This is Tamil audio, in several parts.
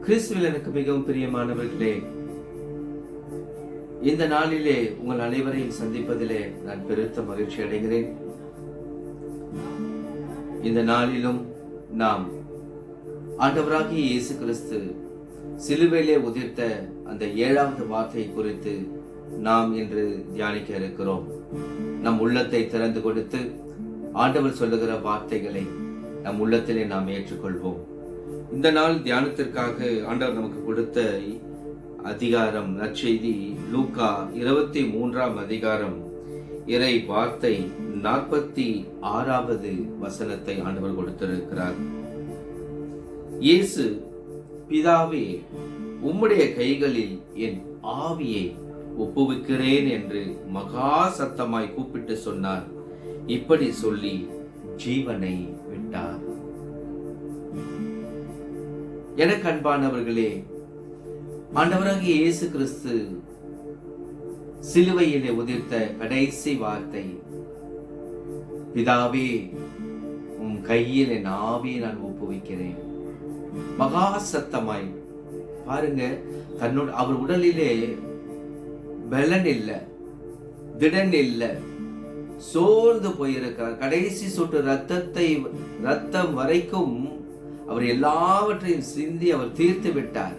கிறிஸ்துவில் எனக்கு மிகவும் பிரியமானவர்களே, இந்த நாளிலே உங்கள் அனைவரையும் சந்திப்பதிலே நான் பெருத்த மகிழ்ச்சி அடைகிறேன். இந்த நாளிலும் நாம் ஆண்டவராகிய இயேசு கிறிஸ்து சிலுவையிலே உதிர்த்த அந்த 7வது வார்த்தை குறித்து நாம் இன்று தியானிக்க இருக்கிறோம். நம் உள்ளத்தை திறந்து கொடுத்து ஆண்டவர் சொல்லுகிற வார்த்தைகளை நம் உள்ளத்திலே நாம் ஏற்றுக்கொள்வோம். இந்த நாள் தியானத்திற்காக ஆண்டவர் நமக்கு கொடுத்த அதிகாரம் நற்செய்தி லூக்கா 23ஆம் அதிகாரம் இறை வார்த்தை 46வது வசனத்தை ஆண்டவர் கொடுத்திருக்கிறார். இயேசு, பிதாவே, உம்முடைய கைகளில் என் ஆவியை ஒப்புவிக்கிறேன் என்று மகா சத்தமாய் கூப்பிட்டு சொன்னார். இப்படி சொல்லி ஜீவனை விட்டார். எனக்கு அன்பானவர்களே, ஆண்டவராகிய இயேசு கிறிஸ்து சிலுவையிலே உதிர்த்த கடைசி வார்த்தை, பிதாவே, உம் கையில் என் ஆவியை நான் ஒப்புவிக்கிறேன். மகா சத்தமாய் பாருங்க, அவர் உடலிலே பலன் இல்லை, திடன் இல்லை, சோர்ந்து போயிருக்கிறார். கடைசி சொட்டு ரத்தம் வரைக்கும் அவர் எல்லாவற்றையும் சிந்தி அவர் தீர்த்து விட்டார்.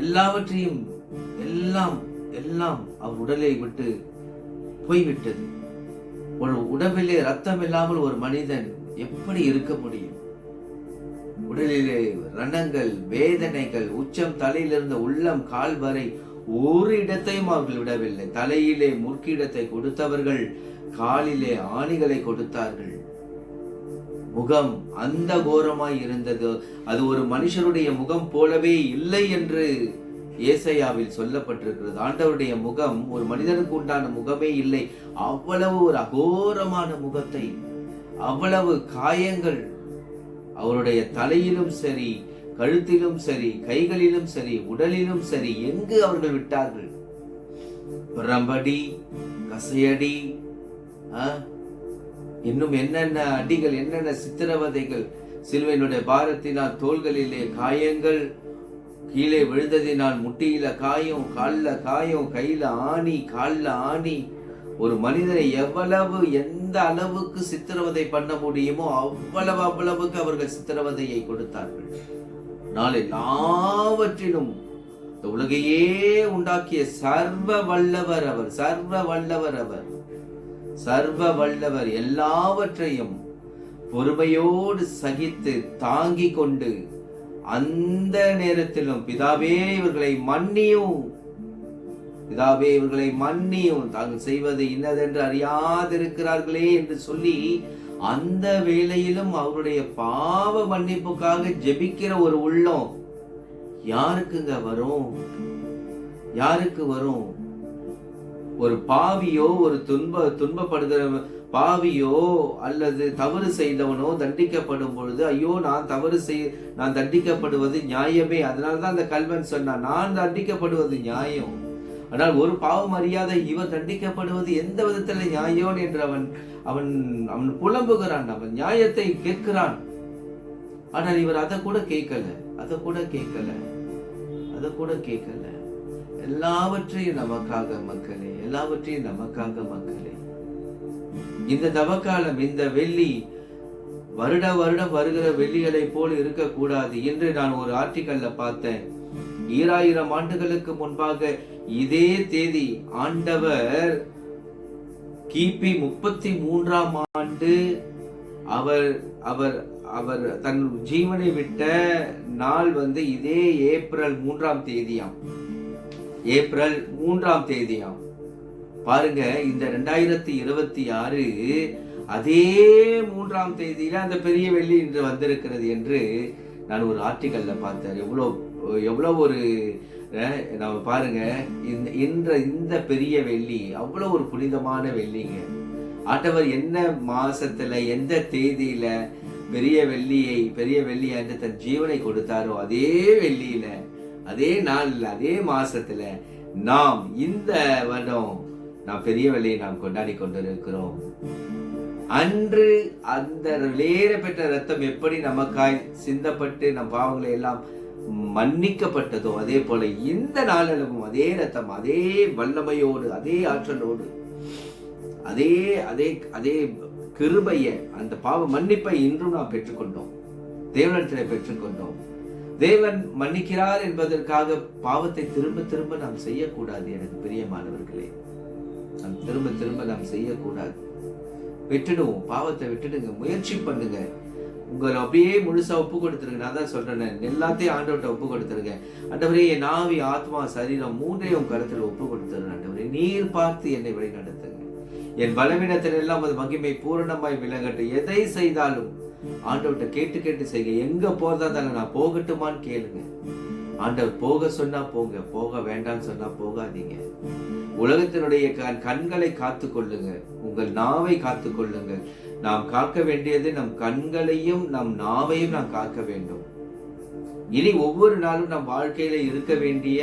எல்லாவற்றையும் எல்லாம் அவர் உடலை விட்டு போய்விட்டது. ஒரு உடம்பிலே ரத்தம் இல்லாமல் ஒரு மனிதன் எப்படி இருக்க முடியும்? உடலிலே ரணங்கள், வேதனைகள், உச்சம் தலையிலிருந்து உள்ளம் கால் வரை ஒரு இடத்தையும் அவர்கள் விடவில்லை. தலையிலே முற்கிடத்தை கொடுத்தவர்கள் காலிலே ஆணிகளை கொடுத்தார்கள். முகம் அந்த கோரமாய் இருந்தது. அது ஒரு மனுஷருடைய முகம் போலவே இல்லை என்று ஏசாயாவில் சொல்லப்பட்டிருக்கிறது. ஆண்டவருடைய முகம் ஒரு மனிதனுக்கு உண்டான முகமே இல்லை. அவ்வளவு ஒரு அகோரமான முகத்தை, அவ்வளவு காயங்கள் அவருடைய தலையிலும் சரி, கழுத்திலும் சரி, கைகளிலும் சரி, உடலிலும் சரி, எங்கு அவர்கள் விட்டார்கள்? பிரம்படி, கசையடி, இன்னும் என்னென்ன அடிகள், என்னென்ன சித்திரவதைகள், சிலுவையினுடைய பாரத்தினால் தோள்களிலே காயங்கள், கீழே விழுந்ததினால் முட்டியில காயம், கால்ல காயம், கையில ஆணி, கால்ல ஆணி. ஒரு மனிதனை எந்த அளவுக்கு சித்திரவதை பண்ண முடியுமோ அவ்வளவுக்கு அவர்கள் சித்திரவதையை கொடுத்தார்கள். நாள் எல்லாவற்றிலும் இந்த உலகையே உண்டாக்கிய சர்வ வல்லவர் அவர், சர்வ வல்லவர். எல்லாவற்றையும் பொறுமையோடு சகித்து தாங்கிக் கொண்டு அந்த நேரத்திலும் பிதாவே இவர்களை மன்னியும், தாங்கள் செய்வது இன்னதென்று அறியாதிருக்கிறார்களே என்று சொல்லி அந்த வேளையிலும் அவருடைய பாவ மன்னிப்புக்காக ஜெபிக்கிற ஒரு உள்ளம் யாருக்குங்க வரும்? யாருக்கு வரும்? ஒரு பாவியோ, ஒரு துன்பப்படுகிற பாவியோ அல்லது தவறு செய்தவனோ தண்டிக்கப்படும் பொழுது, ஐயோ நான் தண்டிக்கப்படுவது நியாயமே, அதனால்தான் அந்த கல்வன் சொன்னான், நான் தண்டிக்கப்படுவது நியாயம், ஆனால் ஒரு பாவம் அறியாத இவர் தண்டிக்கப்படுவது எந்த விதத்துல நியாயம் என்று அவன் புலம்புகிறான். அவன் நியாயத்தை கேட்கிறான். ஆனால் இவர் அதை கூட கேட்கல. எல்லாவற்றையும் நமக்காக மக்களே, இந்த தவக்காலம், இந்த வெள்ளி வருடம் வருகிற வெள்ளிகளை போல் இருக்கக்கூடாது என்று நான் ஒரு ஆர்டிக்கல்ல பார்த்தேன். 2000 ஆண்டுகளுக்கு முன்பாக இதே தேதி ஆண்டவர் கிபி 33ஆம் ஆண்டு அவர் தன் ஜீவனை விட்ட நாள் இதே ஏப்ரல் 3ஆம் தேதியாம். பாருங்க, இந்த 2026 அதே 3ஆம் தேதியில அந்த பெரிய வெள்ளி இன்று வந்திருக்கிறது என்று நான் ஒரு ஆர்டிக்கல்ல பார்த்தேன். எவ்வளவு ஒரு நம்ம பாருங்க, இந்த பெரிய வெள்ளி அவ்வளவு ஒரு புனிதமான வெள்ளிங்க. ஆண்டவர் என்ன மாசத்துல, எந்த தேதியில பெரிய வெள்ளி என்று தன் ஜீவனை கொடுத்தாரோ அதே வெள்ளியில, அதே நாள்ல, அதே மாசத்துல நாம் இந்த வருடம் நாம் பெரிய வெள்ளியை நாம் கொண்டாடி கொண்டிருக்கிறோம். அன்று அந்த விலையேற பெற்ற ரத்தம் எப்படி நமக்காய் சிந்தப்பட்டு நம் பாவங்களை எல்லாம் மன்னிக்கப்பட்டதோ, அதே போல இந்த நாளிலும் அதே ரத்தம், அதே வல்லமையோடு, அதே ஆற்றலோடு, அதே அதே அதே கிருபைய, அந்த பாவ மன்னிப்பை இன்றும் நாம் பெற்றுக்கொண்டோம். தேவனிடத்திலே பெற்றுக்கொண்டோம். தேவன் மன்னிக்கிறார் என்பதற்காக பாவத்தை திரும்ப திரும்ப நாம் செய்யக்கூடாது. எனக்கு பிரியமானவர்களே, நாம் திரும்ப திரும்ப நாம் செய்யக்கூடாது. விட்டுடுவோம், பாவத்தை விட்டுடுங்க, முயற்சி பண்ணுங்க. உங்களை அப்படியே முழுசா ஒப்பு கொடுத்துருங்க. நான் தான் சொல்றேன், எல்லாத்தையும் ஆண்டவர்கிட்ட ஒப்பு கொடுத்துருங்க. ஆண்டவரே, என் ஆவி, ஆத்மா, சரீரம் மூன்றையும் கருத்தில் ஒப்பு கொடுத்துருங்க. ஆண்டவரே, நீர் பார்த்து என்னை வழி நடத்துங்க. என் பலவீனத்தில் எல்லாம் அது மகிமை பூரணமாய் விளங்கட்டும். எதை செய்தாலும் ஆண்டவர்கிட்ட கேட்டு கேட்டு செய்யுங்க. எங்க போறதா இருந்தாலும் நான் போகட்டுமான்னு கேளுங்க. ஆண்டவர் போக சொன்னா போங்க, போக வேண்டாம்னு சொன்னா போகாதீங்க. உலகத்தினுடைய கண்களை காத்து கொள்ளுங்க, உங்கள் நாவை காத்து கொள்ளுங்க. நாம் காக்க வேண்டியது நம் கண்களையும் நம் நாவையும் நாம் காக்க வேண்டும். இனி ஒவ்வொரு நாளும் நம் வாழ்க்கையில இருக்க வேண்டிய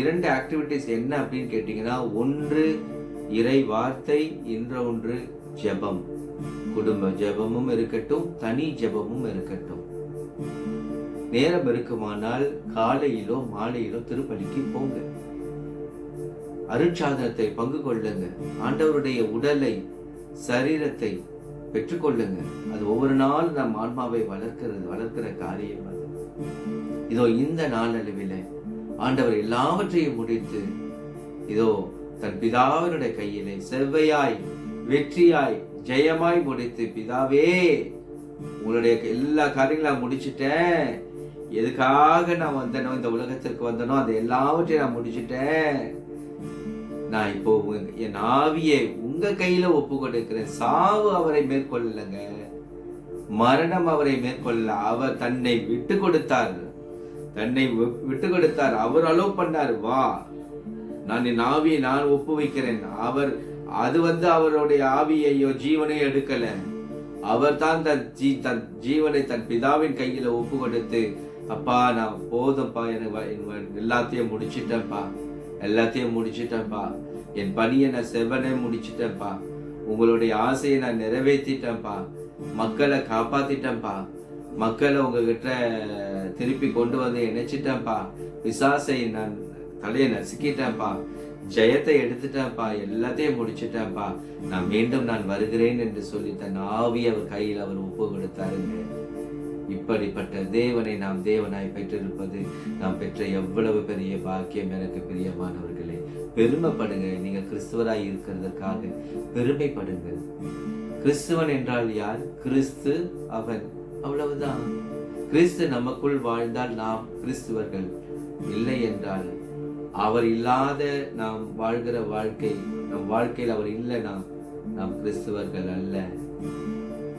2 ஆக்டிவிட்டிஸ் என்ன அப்படின்னு கேட்டீங்கன்னா, ஒன்று இறை வார்த்தை, இன்னொன்று ஜெபம். குடும்ப ஜெபமும் இருக்கட்டும், தனி ஜெபமும் இருக்கட்டும். நேரம் இருக்குமானால் காலையிலோ மாலையிலோ திருப்பலிக்கு போங்க. அருட்சாதனத்தை பங்கு கொள்ளுங்க. ஆண்டவருடைய உடலை, சரீரத்தை பெற்றுக்கொள்ளுங்க. அது ஒவ்வொரு நாள் நம் ஆன்மாவை வளர்க்கிற காரியம் அது. இதோ இந்த நாளளவில் ஆண்டவர் எல்லாவற்றையும் முடித்து இதோ தன் பிதாவினுடைய கையிலே செவ்வையாய், வெற்றியாய், ஜெயமாய் முடித்து, பிதாவே உங்களுடைய எல்லா காரியங்களும் முடிச்சுட்டேன், எதுக்காக நான் வந்தனோ, இந்த உலகத்திற்கு வந்தனோ, அது எல்லாவற்றையும் நான் முடிச்சுட்டேன். நான் இப்போ என் ஆவியை உங்க கையில ஒப்பு கொடுக்கிறேன். சாவு அவரை மேற்கொள்ளங்க, மரணம் அவரை மேற்கொள்ள. அவர் தன்னை விட்டு கொடுத்தார், அவர் அலோ பண்ணார். வா, நான் என் ஆவியை நான் ஒப்பு வைக்கிறேன். அது அவருடைய ஆவியையோ ஜீவனையோ எடுக்கல. அவர் தான் தன் ஜீவனை தன் பிதாவின் கையில ஒப்பு கொடுத்து, அப்பா நான் போதும்ப்பா, எல்லாத்தையும் முடிச்சிட்டேன்ப்பா, என் பணியை நான் செவனை முடிச்சிட்டேன்ப்பா, உங்களுடைய ஆசையை நான் நிறைவேற்றிட்டேன்ப்பா, மக்களை காப்பாத்திட்டேன்ப்பா, மக்களை உங்ககிட்ட திருப்பி கொண்டு வந்து இணைச்சிட்டேன்ப்பா, பிசாசை நான் தலையை நசுக்கிட்டேன்ப்பா, ஜெயத்தை எடுத்துட்டேன்ப்பா, எல்லாத்தையும் முடிச்சுட்டேன்ப்பா, நான் வருகிறேன் என்று சொல்லி தன் ஆவி அவர் கையில் அவர் ஒப்பு கொடுத்தாருங்க. இப்படிப்பட்ட தேவனை நாம் தேவனாய் பெற்றிருப்பது நாம் பெற்ற எவ்வளவு பெரிய பாக்கியம். எனக்கு பிரியமானவர்களே, பெருமைப்படுங்க. நீங்க கிறிஸ்துவராய் இருக்கிறதுக்காக பெருமைப்படுங்க. கிறிஸ்துவன் என்றால் யார்? கிறிஸ்து அவன், அவ்வளவுதான். கிறிஸ்து நமக்குள் வாழ்ந்தால் நாம் கிறிஸ்துவர்கள், இல்லை என்றால் அவர் இல்லாத நாம் வாழ்கிற வாழ்க்கை, நம் வாழ்க்கையில் அவர் இல்லை, நாம் கிறிஸ்துவர்கள் அல்ல,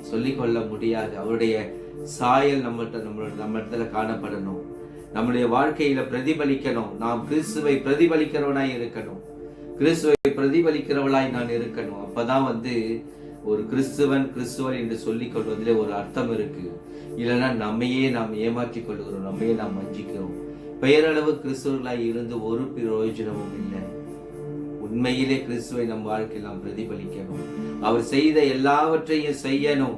சொல்லிக்கொள்ள முடியாது. அவருடைய சாயல் நம்மிடத்துல காணப்படணும், நம்முடைய வாழ்க்கையில பிரதிபலிக்கணும். நாம் கிறிஸ்துவை பிரதிபலிக்கிறவனாய் இருக்கணும், கிறிஸ்துவை பிரதிபலிக்கிறவளாய் நான் இருக்கணும். அப்பதான் ஒரு கிறிஸ்துவன் என்று சொல்லிக் கொள்வதிலே ஒரு அர்த்தம் இருக்கு. இல்லைன்னா நம்மையே நாம் ஏமாற்றிக் கொள்கிறோம், நம்மையே நாம் வஞ்சிக்கிறோம். பெயரளவு கிறிஸ்துவர்களாய் இருந்து ஒரு பிரயோஜனமும் இல்லை. உண்மையிலே கிறிஸ்துவை நம் வாழ்க்கையில் நாம் பிரதிபலிக்கணும். அவர் செய்த எல்லாவற்றையும் செய்யணும்.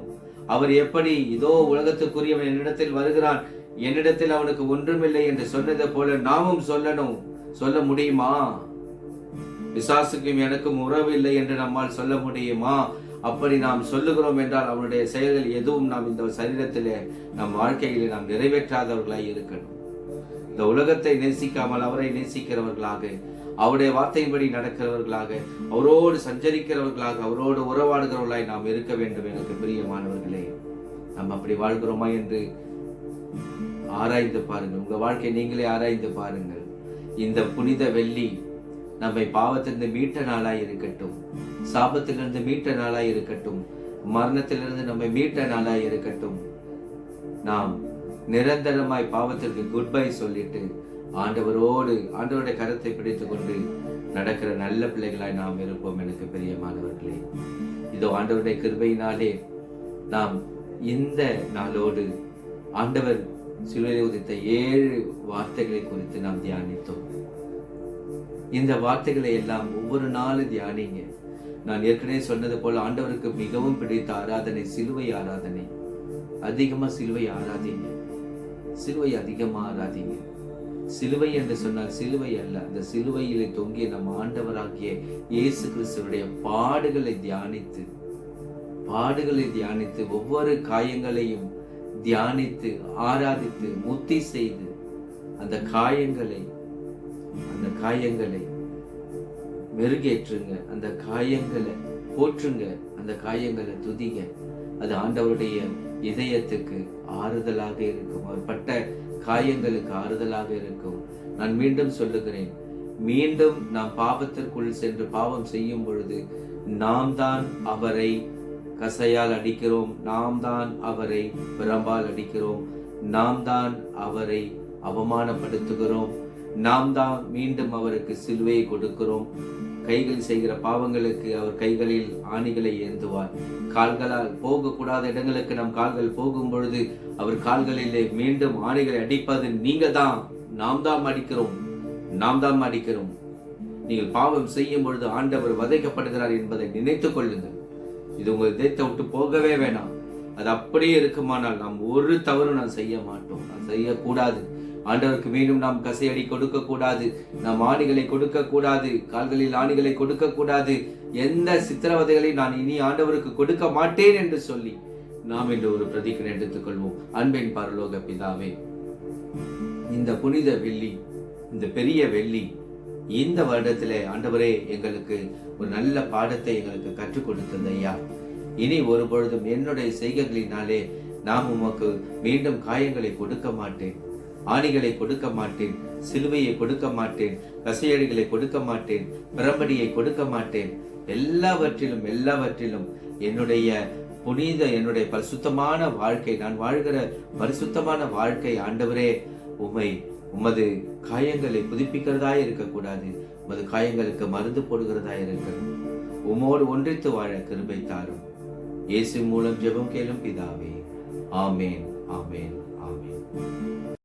அவர் எப்படி இதோ உலகத்துக்குரியவன் என்னிடத்தில் வருகிறான், என்னிடத்தில் அவனுக்கு ஒன்றுமில்லை என்று சொன்னதை போல நாமும் சொல்லணும். சொல்ல முடியுமா? பிசாசுக்கும் எனக்கும் உறவு இல்லை என்று நம்மால் சொல்ல முடியுமா? அப்படி நாம் சொல்லுகிறோம் என்றால் அவனுடைய செயல்கள் எதுவும் நாம் இந்த சரீரத்திலே நம் வாழ்க்கையிலே நாம் நிறைவேற்றாதவர்களாய் இருக்கணும். இந்த உலகத்தை நேசிக்காமல் அவரை நேசிக்கிறவர்களாக, அவருடைய வார்த்தையின்படி நடக்கிறவர்களாக, அவரோடு சஞ்சரிக்கிறவர்களாக, அவரோடு உறவாடுகிறவர்களாய் நாம் இருக்க வேண்டும். எனக்கு பிரியமானவர்களே, நாம் அப்படி வாழ்கிறோமா என்று ஆராய்ந்து பாருங்கள். உங்க வாழ்க்கை நீங்களே ஆராய்ந்து பாருங்கள். இந்த புனித வெள்ளி நம்மை பாவத்திலிருந்து மீட்ட நாளாய் இருக்கட்டும், சாபத்திலிருந்து மீட்ட நாளாய் இருக்கட்டும், மரணத்திலிருந்து நம்மை மீட்ட நாளாய் இருக்கட்டும். நாம் நிரந்தரமாய் பாவத்திற்கு குட் பை சொல்லிட்டு ஆண்டவருடைய கரத்தை பிடித்துக் கொண்டு நடக்கிற நல்ல பிள்ளைகளாய் நாம் இருப்போம். எனக்கு பிரியமானவர்களே, இதோ ஆண்டவருடைய கிருபையினாலே நாம் இந்த நாளோடு ஆண்டவர் சிலுவையில் உதித்த 7 வார்த்தைகளை குறித்து நாம் தியானித்தோம். இந்த வார்த்தைகளை எல்லாம் ஒவ்வொரு நாளும் தியானிங்க. நான் ஏற்கனவே சொன்னது போல ஆண்டவருக்கு மிகவும் பிடித்த ஆராதனை சிலுவை ஆராதனை. அதிகமா சிலுவை ஆராதிங்க, சிலுவை அதிகமா ஆராதிங்க. சிலுவை என்று சொன்னால் சிலுவை அல்ல, அந்த சிலுவையிலே தொங்கிய நம் ஆண்டவராகிய இயேசு கிறிஸ்துவுடைய பாடுகளை தியானித்து ஒவ்வொரு காயங்களையும் தியானித்து ஆராதித்து முத்தி செய்து அந்த காயங்களை மெருகேற்றுங்க, அந்த காயங்களை போற்றுங்க, அந்த காயங்களை துதிங்க. அது ஆண்டவருடைய இதயத்துக்கு ஆறுதலாக இருக்கும், அவர் பட்ட காயங்களுக்கு ஆறுதலாக இருக்கும். நான் மீண்டும் சொல்லுகிறேன், மீண்டும் நாம் பாவத்திற்குள் சென்று பாவம் செய்யும் பொழுது நாம் தான் அவரை கசையால் அடிக்கிறோம், நாம் தான் அவரை பிரம்பால் அடிக்கிறோம், நாம் தான் அவரை அவமானப்படுத்துகிறோம், நாம் தான் மீண்டும் அவருக்கு சிலுவையை கொடுக்கிறோம். கைகள் செய்கிற பாவங்களுக்கு அவர் கைகளில் ஆணிகளை ஏந்துவார். கால்களால் போகக்கூடாத இடங்களுக்கு நம் கால்கள் போகும் பொழுது அவர் கால்களிலே மீண்டும் ஆணிகளை அடிப்பது நீங்க தான், நாம் தான் அடிக்கிறோம். நீங்கள் பாவம் செய்யும் பொழுது ஆண்டவர் வதைக்கப்படுகிறார் என்பதை நினைத்துக் கொள்ளுங்கள். இது உங்கள் இதயத்தை விட்டு போகவே வேணாம். அது அப்படியே இருக்குமானால் நாம் ஒரு தவறு நாம் செய்ய மாட்டோம், செய்யக்கூடாது. ஆண்டவருக்கு மீண்டும் நாம் கசையடி கொடுக்க கூடாது, நாம் ஆணிகளை கொடுக்க கூடாது, கால்களில் ஆணிகளை கொடுக்க கூடாது. எந்த சித்திரவதைகளை நான் இனி ஆண்டவருக்கு கொடுக்க மாட்டேன் என்று சொல்லி நாம் இன்று ஒரு பிரதிஜை எடுத்துக்கொள்வோம். அன்பின் பரலோக பிதாவே, இந்த புனித வெள்ளி, இந்த பெரிய வெள்ளி, இந்த வருடத்திலே ஆண்டவரே எங்களுக்கு ஒரு நல்ல பாடத்தை எங்களுக்கு கற்றுக் கொடுத்தது ஐயா. இனி ஒரு பொழுதும் என்னுடைய செய்கைகளினாலே நாம் உமக்கு மீண்டும் காயங்களை கொடுக்க மாட்டேன், ஆணிகளை கொடுக்க மாட்டேன், சிலுவையை கொடுக்க மாட்டேன், கசையடிகளை கொடுக்க மாட்டேன், பிரம்படியை கொடுக்க மாட்டேன். எல்லாவற்றிலும் என்னுடைய புனித, என்னுடைய பரிசுத்தமான வாழ்க்கை, நான் வாழ்கிற பரிசுத்தமான வாழ்க்கை ஆண்டவரே உமது காயங்களை புதுப்பிக்கிறதா இருக்கக்கூடாது, உமது காயங்களுக்கு மருந்து போடுகிறதா இருக்கணும். உமோடு ஒன்றித்து வாழ கிருபை தாரும். இயேசு மூலம் ஜெபம் கேளும் பிதாவே. ஆமேன், ஆமேன், ஆமேன்.